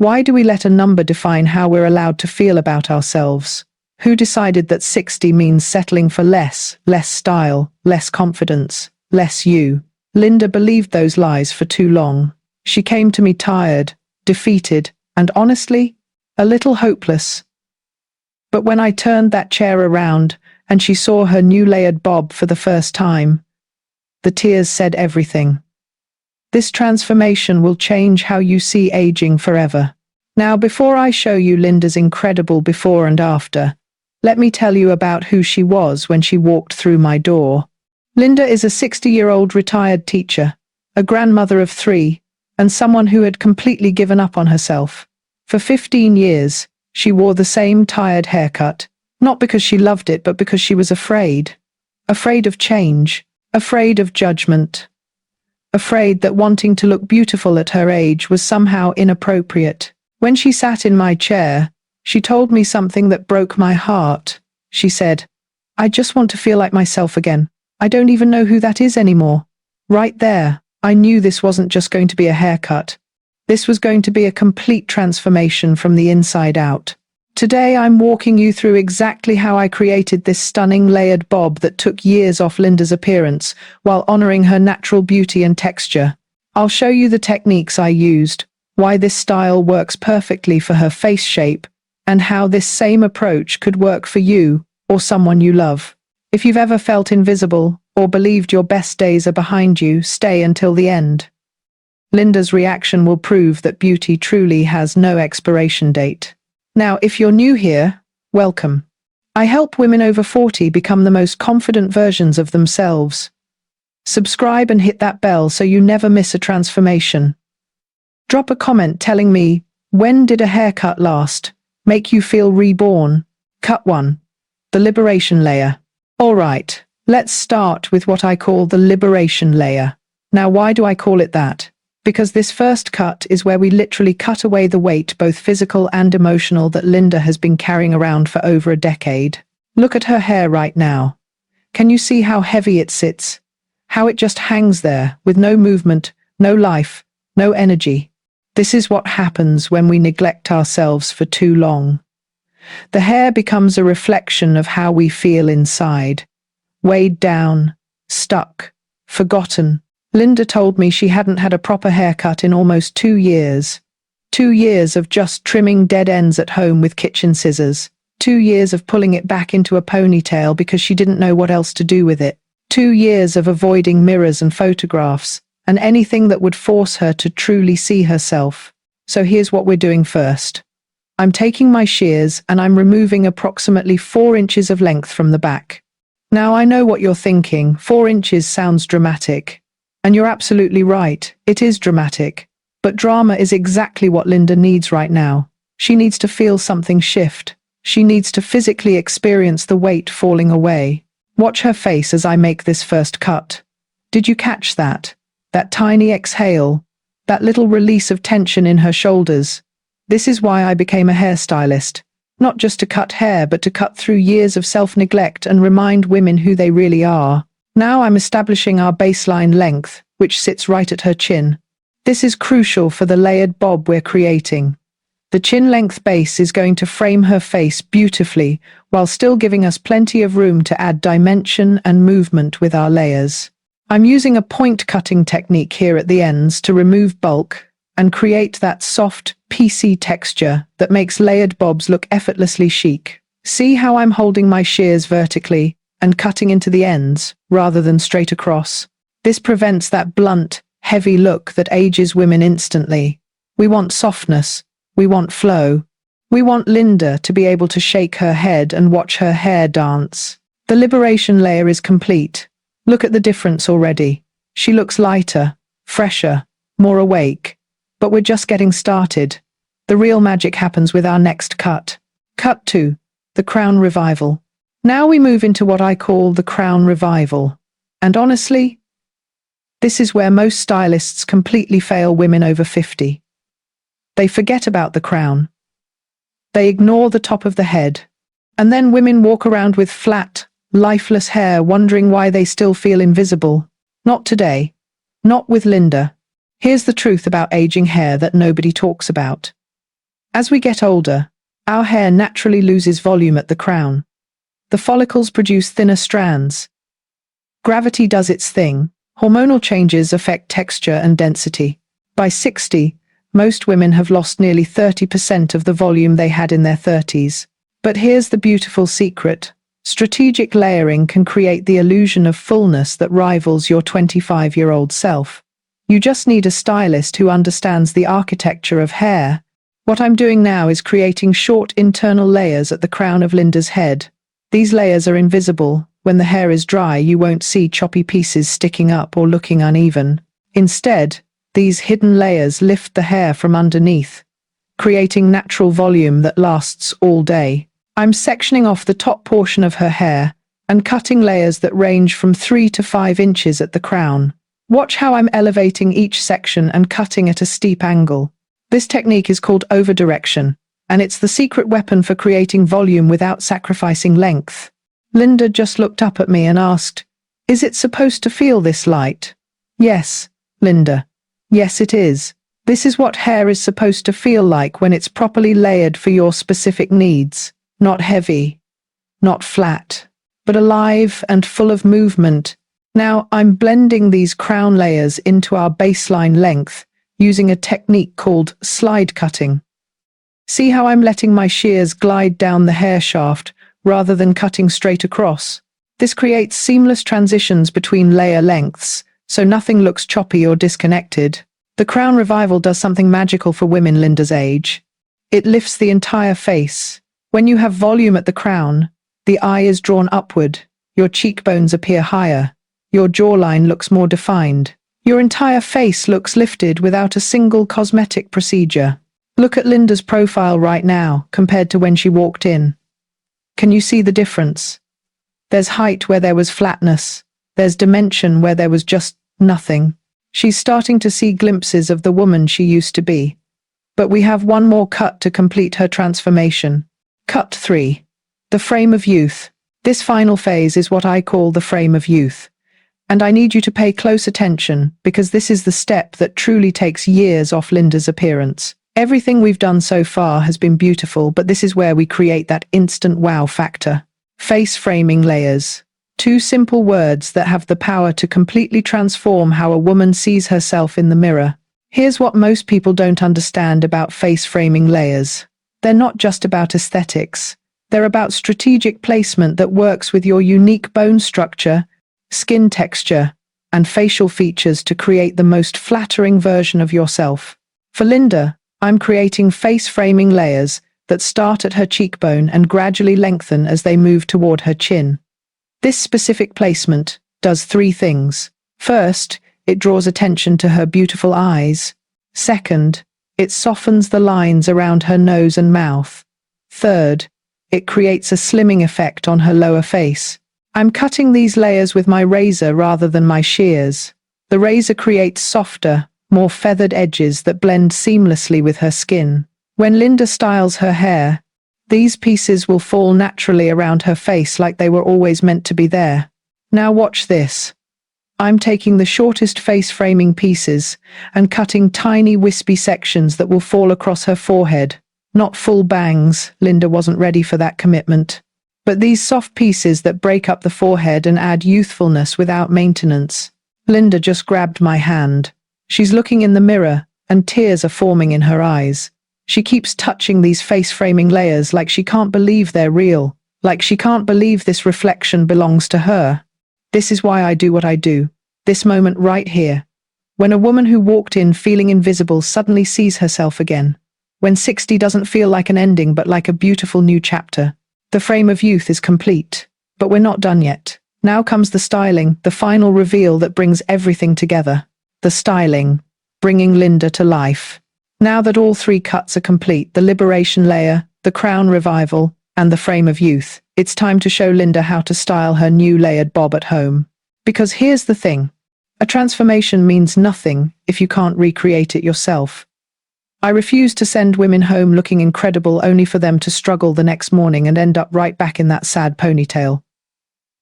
Why do we let a number define how we're allowed to feel about ourselves? Who decided that 60 means settling for less style, less confidence, less you? Linda believed those lies for too long. She came to me tired, defeated, and honestly, a little hopeless. But when I turned that chair around and she saw her new layered bob for the first time, the tears said everything. This transformation will change how you see aging forever. Now, before I show you Linda's incredible before and after, let me tell you about who she was when she walked through my door. Linda is a 60-year-old retired teacher, a grandmother of 3, and someone who had completely given up on herself. For 15 years, she wore the same tired haircut, not because she loved it, but because she was afraid. Afraid of change, afraid of judgment. Afraid that wanting to look beautiful at her age was somehow inappropriate. When she sat in my chair, she told me something that broke my heart. She said, "I just want to feel like myself again. I don't even know who that is anymore." Right there, I knew this wasn't just going to be a haircut. This was going to be a complete transformation from the inside out. Today I'm walking you through exactly how I created this stunning layered bob that took years off Linda's appearance while honoring her natural beauty and texture. I'll show you the techniques I used, why this style works perfectly for her face shape, and how this same approach could work for you or someone you love. If you've ever felt invisible or believed your best days are behind you, stay until the end. Linda's reaction will prove that beauty truly has no expiration date. Now, if you're new here, welcome. I help women over 40 become the most confident versions of themselves. Subscribe and hit that bell so you never miss a transformation. Drop a comment telling me, when did a haircut last make you feel reborn? Cut 1. The liberation layer. Alright, let's start with what I call the liberation layer. Now, why do I call it that? Because this first cut is where we literally cut away the weight, both physical and emotional, that Linda has been carrying around for over a decade. Look at her hair right now. Can you see how heavy it sits? How it just hangs there, with no movement, no life, no energy. This is what happens when we neglect ourselves for too long. The hair becomes a reflection of how we feel inside. Weighed down, stuck, forgotten. Linda told me she hadn't had a proper haircut in almost 2 years. 2 years of just trimming dead ends at home with kitchen scissors. 2 years of pulling it back into a ponytail because she didn't know what else to do with it. 2 years of avoiding mirrors and photographs, and anything that would force her to truly see herself. So here's what we're doing first. I'm taking my shears and I'm removing approximately 4 inches of length from the back. Now, I know what you're thinking, 4 inches sounds dramatic. And you're absolutely right, it is dramatic. But drama is exactly what Linda needs right now. She needs to feel something shift. She needs to physically experience the weight falling away. Watch her face as I make this first cut. Did you catch that? That tiny exhale, that little release of tension in her shoulders. This is why I became a hairstylist. Not just to cut hair, but to cut through years of self-neglect and remind women who they really are. Now I'm establishing our baseline length, which sits right at her chin. This is crucial for the layered bob we're creating. The chin length base is going to frame her face beautifully, while still giving us plenty of room to add dimension and movement with our layers. I'm using a point cutting technique here at the ends to remove bulk and create that soft, piecey texture that makes layered bobs look effortlessly chic. See how I'm holding my shears vertically and cutting into the ends, rather than straight across. This prevents that blunt, heavy look that ages women instantly. We want softness. We want flow. We want Linda to be able to shake her head and watch her hair dance. The liberation layer is complete. Look at the difference already. She looks lighter, fresher, more awake. But we're just getting started. The real magic happens with our next cut. Cut 2. The crown revival. Now we move into what I call the crown revival. And honestly, this is where most stylists completely fail women over 50. They forget about the crown. They ignore the top of the head. And then women walk around with flat, lifeless hair, wondering why they still feel invisible. Not today. Not with Linda. Here's the truth about aging hair that nobody talks about. As we get older, our hair naturally loses volume at the crown. The follicles produce thinner strands. Gravity does its thing. Hormonal changes affect texture and density. By 60, most women have lost nearly 30% of the volume they had in their 30s. But here's the beautiful secret. Strategic layering can create the illusion of fullness that rivals your 25-year-old self. You just need a stylist who understands the architecture of hair. What I'm doing now is creating short internal layers at the crown of Linda's head. These layers are invisible. When the hair is dry, you won't see choppy pieces sticking up or looking uneven. Instead, these hidden layers lift the hair from underneath, creating natural volume that lasts all day. I'm sectioning off the top portion of her hair and cutting layers that range from 3 to 5 inches at the crown. Watch how I'm elevating each section and cutting at a steep angle. This technique is called overdirection, and it's the secret weapon for creating volume without sacrificing length. Linda just looked up at me and asked, "Is it supposed to feel this light?" Yes, Linda. Yes, it is. This is what hair is supposed to feel like when it's properly layered for your specific needs. Not heavy, not flat, but alive and full of movement. Now I'm blending these crown layers into our baseline length using a technique called slide cutting. See how I'm letting my shears glide down the hair shaft rather than cutting straight across? This creates seamless transitions between layer lengths, so nothing looks choppy or disconnected. The crown revival does something magical for women Linda's age. It lifts the entire face. When you have volume at the crown, the eye is drawn upward, your cheekbones appear higher, your jawline looks more defined. Your entire face looks lifted without a single cosmetic procedure. Look at Linda's profile right now compared to when she walked in. Can you see the difference? There's height where there was flatness. There's dimension where there was just nothing. She's starting to see glimpses of the woman she used to be. But we have one more cut to complete her transformation. Cut 3. The frame of youth. This final phase is what I call the frame of youth. And I need you to pay close attention because this is the step that truly takes years off Linda's appearance. Everything we've done so far has been beautiful, but this is where we create that instant wow factor. Face framing layers. 2 simple words that have the power to completely transform how a woman sees herself in the mirror. Here's what most people don't understand about face framing layers. They're not just about aesthetics. They're about strategic placement that works with your unique bone structure, skin texture, and facial features to create the most flattering version of yourself. For Linda, I'm creating face framing layers that start at her cheekbone and gradually lengthen as they move toward her chin. This specific placement does 3 things. First, it draws attention to her beautiful eyes. Second, it softens the lines around her nose and mouth. Third, it creates a slimming effect on her lower face. I'm cutting these layers with my razor rather than my shears. The razor creates softer, more feathered edges that blend seamlessly with her skin. When Linda styles her hair, these pieces will fall naturally around her face like they were always meant to be there. Now watch this. I'm taking the shortest face framing pieces and cutting tiny wispy sections that will fall across her forehead. Not full bangs, Linda wasn't ready for that commitment. But these soft pieces that break up the forehead and add youthfulness without maintenance. Linda just grabbed my hand. She's looking in the mirror, and tears are forming in her eyes. She keeps touching these face-framing layers like she can't believe they're real, like she can't believe this reflection belongs to her. This is why I do what I do. This moment right here. When a woman who walked in feeling invisible suddenly sees herself again. When 60 doesn't feel like an ending but like a beautiful new chapter. The frame of youth is complete. But we're not done yet. Now comes the styling, the final reveal that brings everything together. The styling, bringing Linda to life. Now that all 3 cuts are complete, the liberation layer, the crown revival, and the frame of youth, it's time to show Linda how to style her new layered bob at home. Because here's the thing. A transformation means nothing if you can't recreate it yourself. I refuse to send women home looking incredible only for them to struggle the next morning and end up right back in that sad ponytail.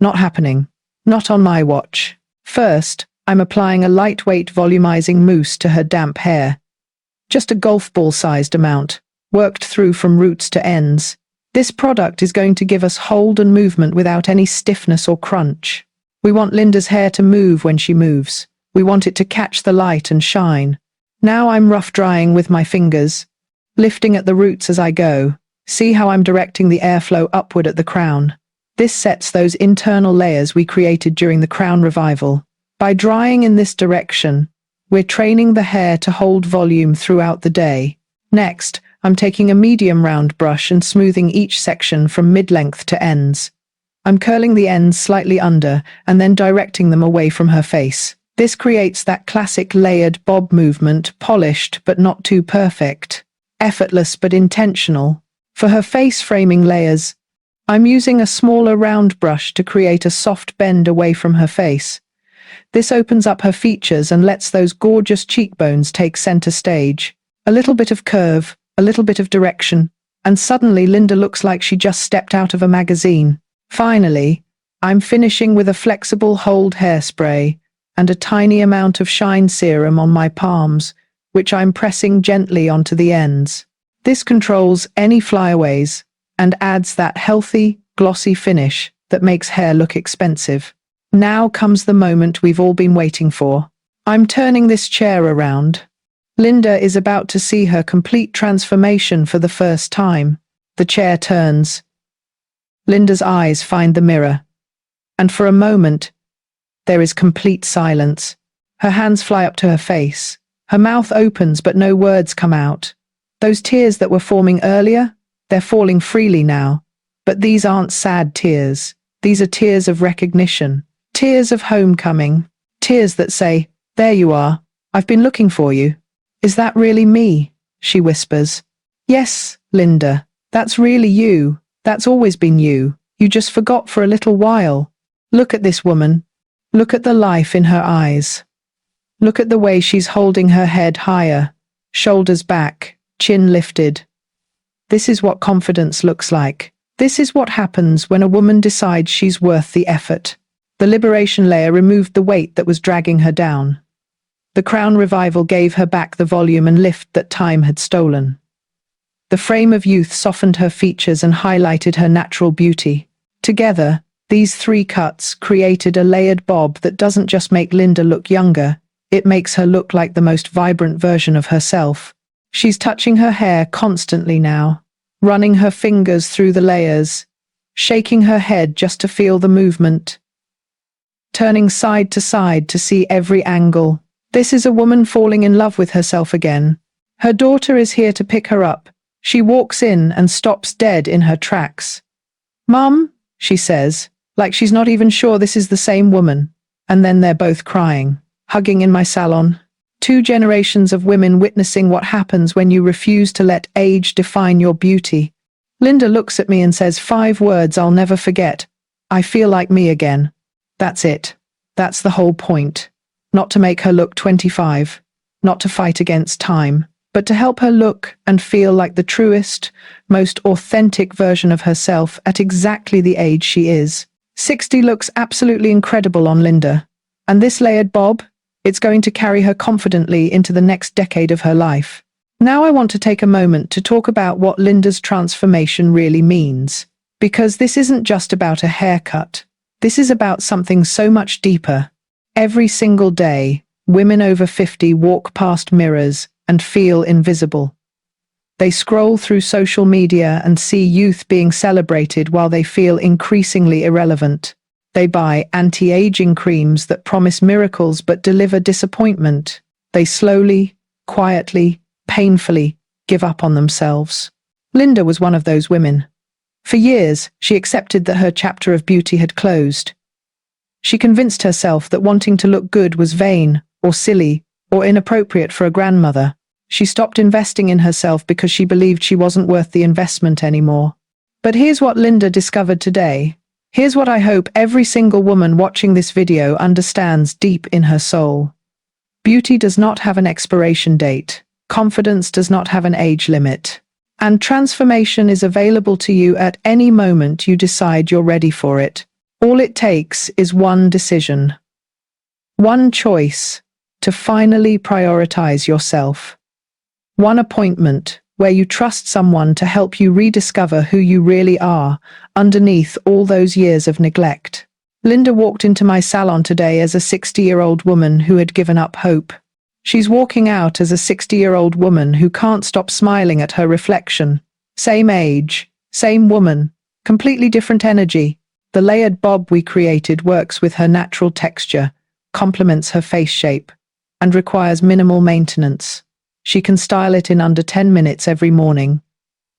Not happening. Not on my watch. First, I'm applying a lightweight volumizing mousse to her damp hair. Just a golf ball-sized amount. worked through from roots to ends. This product is going to give us hold and movement without any stiffness or crunch. We want Linda's hair to move when she moves. We want it to catch the light and shine. Now I'm rough drying with my fingers, lifting at the roots as I go. See how I'm directing the airflow upward at the crown. This sets those internal layers we created during the crown revival. By drying in this direction, we're training the hair to hold volume throughout the day. Next, I'm taking a medium round brush and smoothing each section from mid-length to ends. I'm curling the ends slightly under and then directing them away from her face. This creates that classic layered bob movement, polished but not too perfect, effortless but intentional. For her face framing layers, I'm using a smaller round brush to create a soft bend away from her face. This opens up her features and lets those gorgeous cheekbones take center stage. A little bit of curve, a little bit of direction, and suddenly Linda looks like she just stepped out of a magazine. Finally, I'm finishing with a flexible hold hairspray and a tiny amount of shine serum on my palms, which I'm pressing gently onto the ends. This controls any flyaways and adds that healthy, glossy finish that makes hair look expensive. Now comes the moment we've all been waiting for. I'm turning this chair around. Linda is about to see her complete transformation for the first time. The chair turns. Linda's eyes find the mirror. And for a moment, there is complete silence. Her hands fly up to her face. Her mouth opens, but no words come out. Those tears that were forming earlier, they're falling freely now. But these aren't sad tears. These are tears of recognition. Tears of homecoming. Tears that say, "There you are. I've been looking for you." "Is that really me?" she whispers. "Yes, Linda. That's really you. That's always been you. You just forgot for a little while. Look at this woman. Look at the life in her eyes. Look at the way she's holding her head higher, shoulders back, chin lifted. This is what confidence looks like. This is what happens when a woman decides she's worth the effort." The liberation layer removed the weight that was dragging her down. The crown revival gave her back the volume and lift that time had stolen. The frame of youth softened her features and highlighted her natural beauty. Together, these three cuts created a layered bob that doesn't just make Linda look younger, it makes her look like the most vibrant version of herself. She's touching her hair constantly now, running her fingers through the layers, shaking her head just to feel the movement, turning side to see every angle. This is a woman falling in love with herself again. Her daughter is here to pick her up. She walks in and stops dead in her tracks. "Mum," she says, like she's not even sure this is the same woman. And then they're both crying, hugging in my salon. Two generations of women witnessing what happens when you refuse to let age define your beauty. Linda looks at me and says 5 words I'll never forget. "I feel like me again." That's it. That's the whole point. Not to make her look 25, not to fight against time, but to help her look and feel like the truest, most authentic version of herself at exactly the age she is. 60 looks absolutely incredible on Linda. And this layered bob, it's going to carry her confidently into the next decade of her life. Now I want to take a moment to talk about what Linda's transformation really means. Because this isn't just about a haircut. This is about something so much deeper. Every single day, women over 50 walk past mirrors and feel invisible. They scroll through social media and see youth being celebrated while they feel increasingly irrelevant. They buy anti-aging creams that promise miracles but deliver disappointment. They slowly, quietly, painfully give up on themselves. Linda was one of those women. For years, she accepted that her chapter of beauty had closed. She convinced herself that wanting to look good was vain, or silly, or inappropriate for a grandmother. She stopped investing in herself because she believed she wasn't worth the investment anymore. But here's what Linda discovered today. Here's what I hope every single woman watching this video understands deep in her soul. Beauty does not have an expiration date. Confidence does not have an age limit. And transformation is available to you at any moment you decide you're ready for it. All it takes is one decision. One choice to finally prioritize yourself. One appointment where you trust someone to help you rediscover who you really are underneath all those years of neglect. Linda walked into my salon today as a 60-year-old woman who had given up hope. She's walking out as a 60-year-old woman who can't stop smiling at her reflection. Same age, same woman, completely different energy. The layered bob we created works with her natural texture, complements her face shape, and requires minimal maintenance. She can style it in under 10 minutes every morning.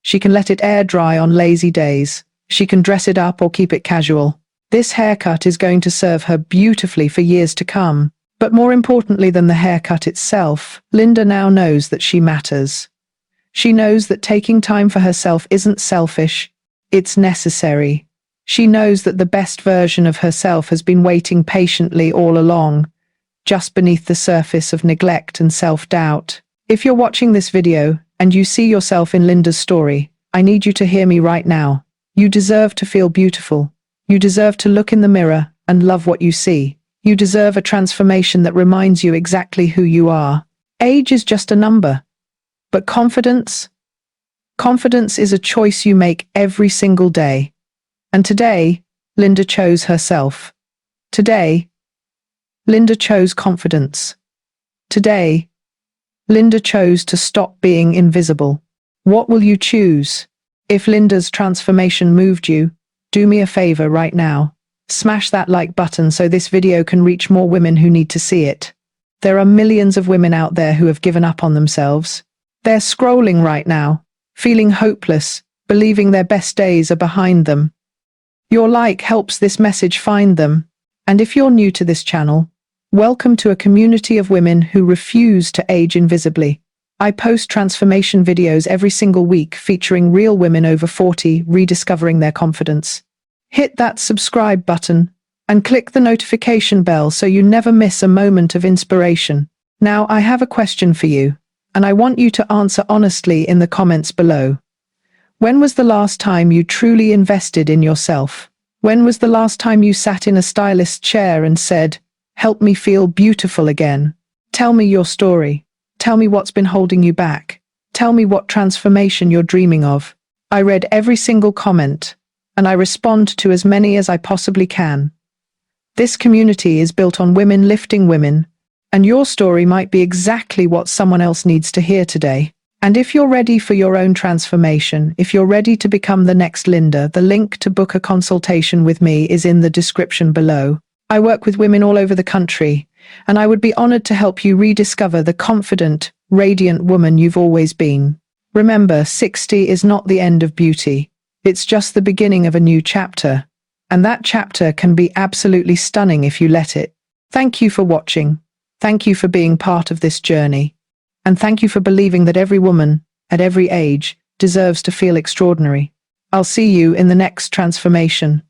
She can let it air dry on lazy days. She can dress it up or keep it casual. This haircut is going to serve her beautifully for years to come. But more importantly than the haircut itself, Linda now knows that she matters. She knows that taking time for herself isn't selfish, it's necessary. She knows that the best version of herself has been waiting patiently all along, just beneath the surface of neglect and self-doubt. If you're watching this video and you see yourself in Linda's story, I need you to hear me right now. You deserve to feel beautiful. You deserve to look in the mirror and love what you see. You deserve a transformation that reminds you exactly who you are. Age is just a number. But confidence? Confidence is a choice you make every single day. And today, Linda chose herself. Today, Linda chose confidence. Today, Linda chose to stop being invisible. What will you choose? If Linda's transformation moved you, do me a favor right now. Smash that like button so this video can reach more women who need to see it. There are millions of women out there who have given up on themselves. They're scrolling right now, feeling hopeless, believing their best days are behind them. Your like helps this message find them. And if you're new to this channel, welcome to a community of women who refuse to age invisibly. I post transformation videos every single week featuring real women over 40 rediscovering their confidence. Hit that subscribe button and click the notification bell so you never miss a moment of inspiration. Now, I have a question for you, and I want you to answer honestly in the comments below. When was the last time you truly invested in yourself? When was the last time you sat in a stylist's chair and said, "Help me feel beautiful again"? Tell me your story. Tell me what's been holding you back. Tell me what transformation you're dreaming of. I read every single comment, and I respond to as many as I possibly can. This community is built on women lifting women, and your story might be exactly what someone else needs to hear today. And if you're ready for your own transformation, if you're ready to become the next Linda, the link to book a consultation with me is in the description below. I work with women all over the country, and I would be honored to help you rediscover the confident, radiant woman you've always been. Remember, 60 is not the end of beauty. It's just the beginning of a new chapter, and that chapter can be absolutely stunning if you let it. Thank you for watching. Thank you for being part of this journey. And thank you for believing that every woman, at every age, deserves to feel extraordinary. I'll see you in the next transformation.